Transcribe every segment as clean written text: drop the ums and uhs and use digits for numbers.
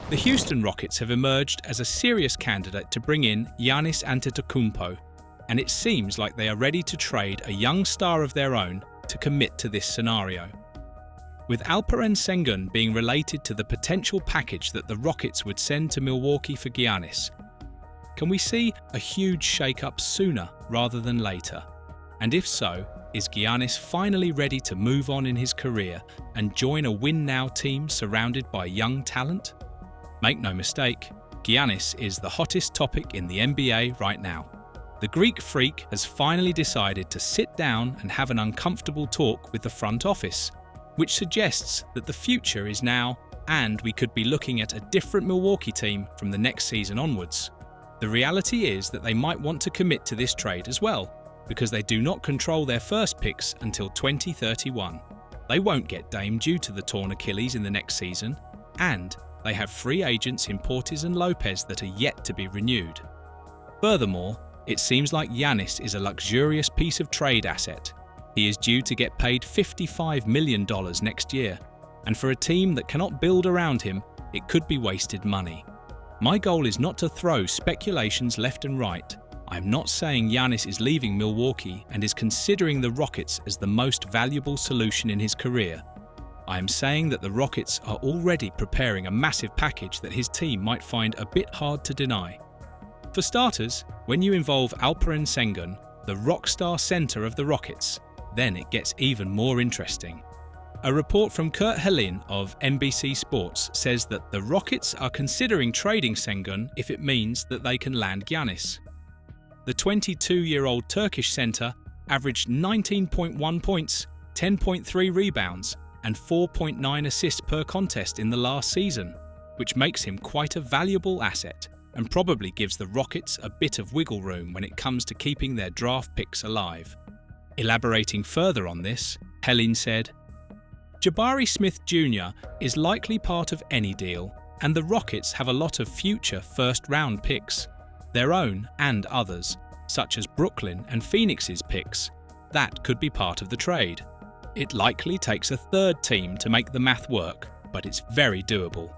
The Houston Rockets have emerged as a serious candidate to bring in Giannis Antetokounmpo, and it seems like they are ready to trade a young star of their own to commit to this scenario. With Alperen Sengun being related to the potential package that the Rockets would send to Milwaukee for Giannis, can we see a huge shakeup sooner rather than later? And if so, is Giannis finally ready to move on in his career and join a win-now team surrounded by young talent? Make no mistake, Giannis is the hottest topic in the NBA right now. The Greek freak has finally decided to sit down and have an uncomfortable talk with the front office, which suggests that the future is now, and we could be looking at a different Milwaukee team from the next season onwards. The reality is that they might want to commit to this trade as well, because they do not control their first picks until 2031. They won't get Dame due to the torn Achilles in the next season, and they have free agents in Portis and Lopez that are yet to be renewed. Furthermore, it seems like Giannis is a luxurious piece of trade asset. He is due to get paid $55 million next year, and for a team that cannot build around him, it could be wasted money. My goal is not to throw speculations left and right. I'm not saying Giannis is leaving Milwaukee and is considering the Rockets as the most valuable solution in his career. I am saying that the Rockets are already preparing a massive package that his team might find a bit hard to deny. For starters, when you involve Alperen Sengun, the rockstar center of the Rockets, then it gets even more interesting. A report from Kurt Helin of NBC Sports says that the Rockets are considering trading Sengun if it means that they can land Giannis. The 22-year-old Turkish center averaged 19.1 points, 10.3 rebounds, and 4.9 assists per contest in the last season, which makes him quite a valuable asset and probably gives the Rockets a bit of wiggle room when it comes to keeping their draft picks alive. Elaborating further on this, Helin said, "Jabari Smith Jr. is likely part of any deal, and the Rockets have a lot of future first-round picks, their own and others, such as Brooklyn and Phoenix's picks. That could be part of the trade. It likely takes a third team to make the math work, but it's very doable."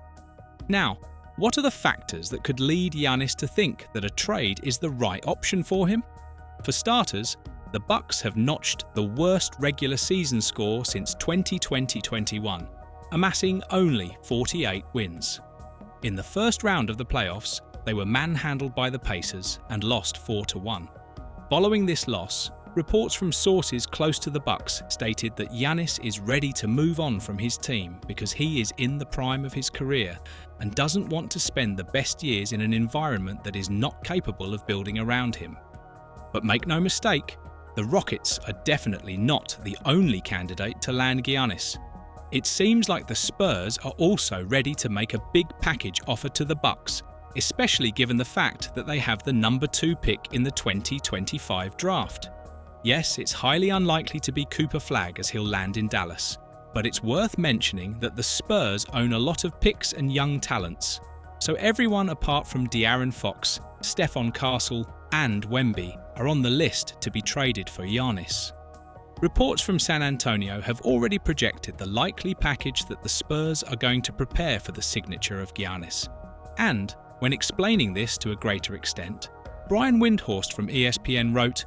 Now, what are the factors that could lead Giannis to think that a trade is the right option for him? For starters, the Bucks have notched the worst regular season score since 2020-21, amassing only 48 wins. In the first round of the playoffs, they were manhandled by the Pacers and lost 4-1. Following this loss, reports from sources close to the Bucks stated that Giannis is ready to move on from his team because he is in the prime of his career and doesn't want to spend the best years in an environment that is not capable of building around him. But make no mistake, the Rockets are definitely not the only candidate to land Giannis. It seems like the Spurs are also ready to make a big package offer to the Bucks, especially given the fact that they have the number 2 pick in the 2025 draft. Yes, it's highly unlikely to be Cooper Flagg as he'll land in Dallas, but it's worth mentioning that the Spurs own a lot of picks and young talents, so everyone apart from De'Aaron Fox, Stephon Castle and Wemby are on the list to be traded for Giannis. Reports from San Antonio have already projected the likely package that the Spurs are going to prepare for the signature of Giannis. And, when explaining this to a greater extent, Brian Windhorst from ESPN wrote,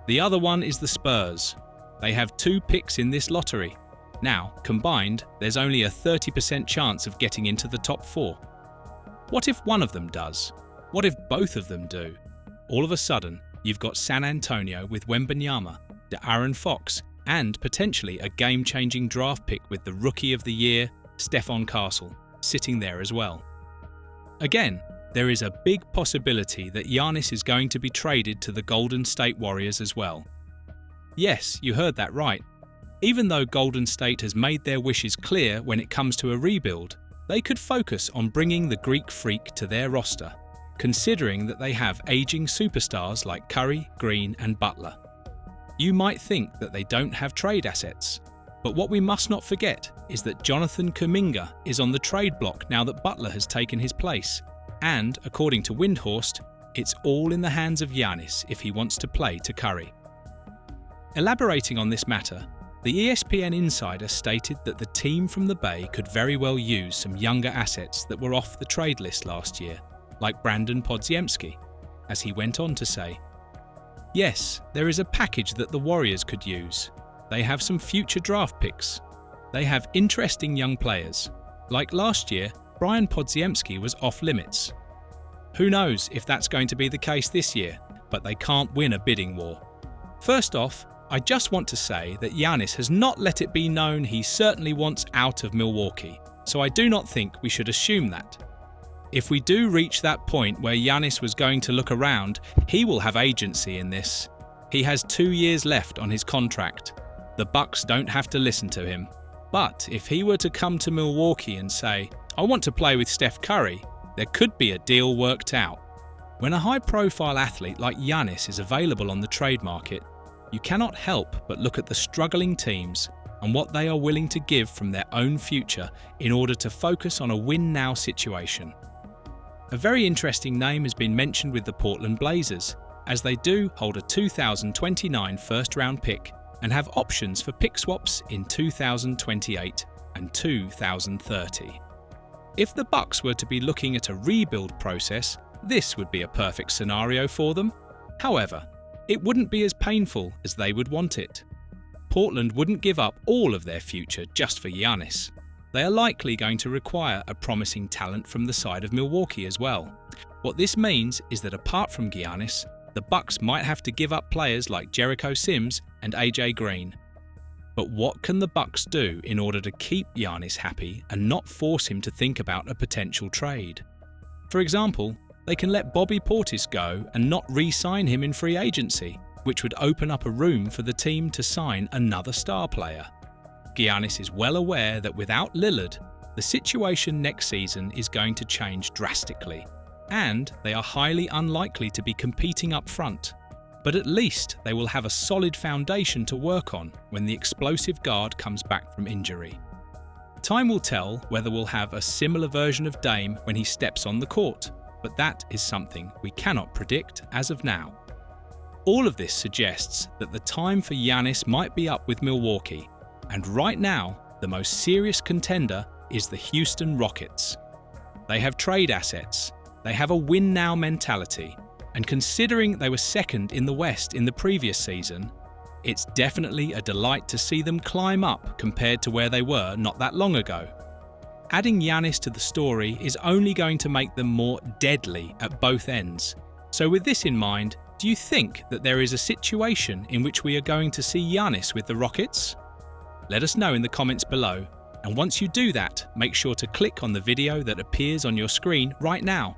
"The other one is the Spurs. They have 2 picks in this lottery. Now, combined, there's only a 30% chance of getting into the top 4. What if one of them does? What if both of them do? All of a sudden, you've got San Antonio with Wembanyama, De'Aaron Fox, and potentially a game-changing draft pick with the Rookie of the Year, Stephon Castle, sitting there as well. Again, there is a big possibility that Giannis is going to be traded to the Golden State Warriors as well. Yes, you heard that right. Even though Golden State has made their wishes clear when it comes to a rebuild, they could focus on bringing the Greek freak to their roster, considering that they have aging superstars like Curry, Green and Butler. You might think that they don't have trade assets, but what we must not forget is that Jonathan Kuminga is on the trade block now that Butler has taken his place, and, according to Windhorst, it's all in the hands of Giannis if he wants to play to Curry. Elaborating on this matter, The ESPN insider stated that the team from the Bay could very well use some younger assets that were off the trade list last year, like Brandon Podziemski, as he went on to say, "Yes, there is a package that the Warriors could use. They have some future draft picks. They have interesting young players. Like last year, Brian Podziemski was off limits. Who knows if that's going to be the case this year, but they can't win a bidding war." First off, I just want to say that Giannis has not let it be known he certainly wants out of Milwaukee, so I do not think we should assume that. If we do reach that point where Giannis was going to look around, he will have agency in this. He has 2 years left on his contract. The Bucks don't have to listen to him. But if he were to come to Milwaukee and say, "I want to play with Steph Curry," there could be a deal worked out. When a high-profile athlete like Giannis is available on the trade market, you cannot help but look at the struggling teams and what they are willing to give from their own future in order to focus on a win-now situation. A very interesting name has been mentioned with the Portland Blazers, as they do hold a 2029 first-round pick and have options for pick swaps in 2028 and 2030. If the Bucks were to be looking at a rebuild process, this would be a perfect scenario for them. However, it wouldn't be as painful as they would want it. Portland wouldn't give up all of their future just for Giannis. They are likely going to require a promising talent from the side of Milwaukee as well. What this means is that apart from Giannis, the Bucks might have to give up players like Jericho Sims and AJ Green. But what can the Bucks do in order to keep Giannis happy and not force him to think about a potential trade? For example, they can let Bobby Portis go and not re-sign him in free agency, which would open up a room for the team to sign another star player. Giannis is well aware that without Lillard, the situation next season is going to change drastically, and they are highly unlikely to be competing up front. But at least they will have a solid foundation to work on when the explosive guard comes back from injury. Time will tell whether we'll have a similar version of Dame when he steps on the court, but that is something we cannot predict as of now. All of this suggests that the time for Giannis might be up with Milwaukee, and right now, the most serious contender is the Houston Rockets. They have trade assets, they have a win-now mentality, and considering they were second in the West in the previous season, it's definitely a delight to see them climb up compared to where they were not that long ago. Adding Giannis to the story is only going to make them more deadly at both ends. So with this in mind, do you think that there is a situation in which we are going to see Giannis with the Rockets? Let us know in the comments below, and once you do that, make sure to click on the video that appears on your screen right now.